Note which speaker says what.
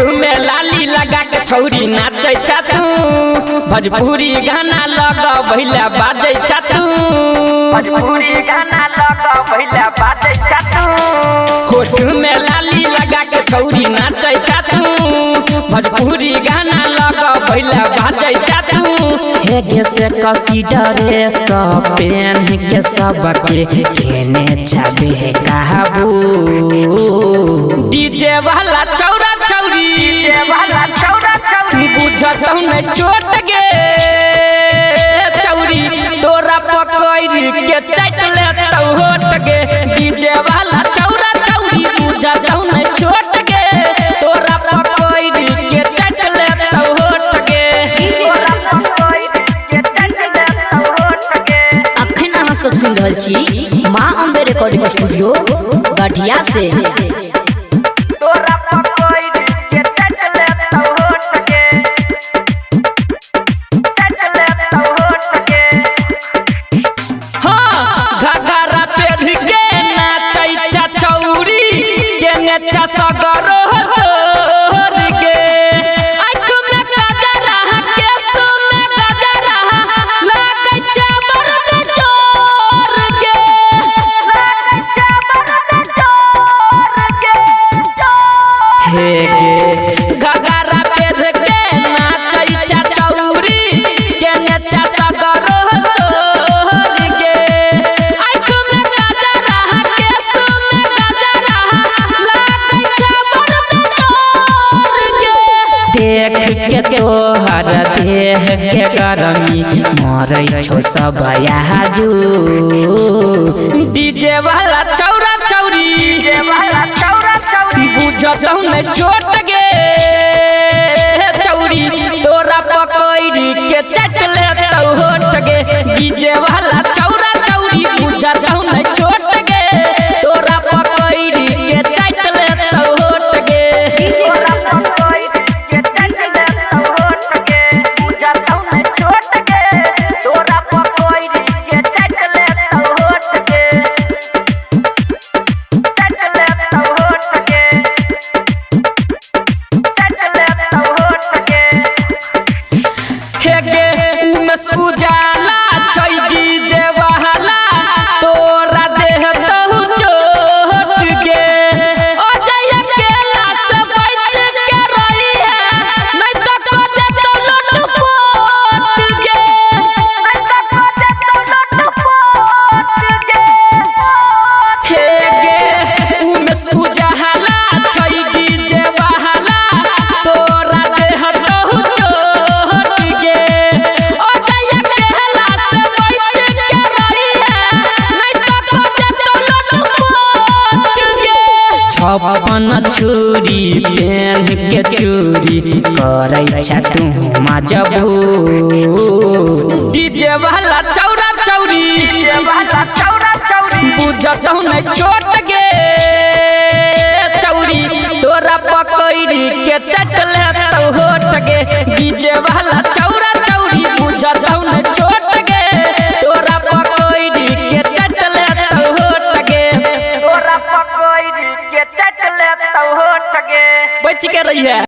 Speaker 1: में लाली लगा के छौरी नाचे छातू भोजपुरी गाना लगा भैला बाजे छातू भोजपुरी गाना लगा भैला बाजे छातू होठ में लाली लगा के छौरी नाचे छातू भोजपुरी गाना लगा भैला बाजे छातू हे गे से कसी डरे सब पेन के सबके केने छाबे है काबू डीजे वाला छौरा छौरी बुझत नहीं छोट गे छौरी तोरा पकड़ के चट ले तो होट गे डीजे वाला छौरा छौरी बुझत नहीं छोट गे तोरा पकड़ के चट ले तो होट गे
Speaker 2: अखन अहाँ सब सुन रहल छी माँ अम्बे रिकॉर्डिंग स्टूडियो गढ़िया से।
Speaker 1: देख के तोहर देह के गरमी मरै छो सब आजू डीजे वाला छौरा छौरी बुझत नहीं छोट गे छौरी तोरा पकड़ के चट ले तो होट गे डीजे वाला छौरा छौरी बुझत नहीं छोट गे तोरा पकड़ के चट ले तो होट गे अपन छुरी पेन के चूरी करे छ तू मजबू डीजे वाला छौरा छौरी बुझत नहीं छोट गे छौरी तोरा पकड़ के चट ले तो होट गे डीजे वाला छौरा छौरी बुझत नहीं छोट गे तोरा पकड़ के चट ले तो होट गे तोरा पकड़ के चट ले तो होट गे बच के रही है।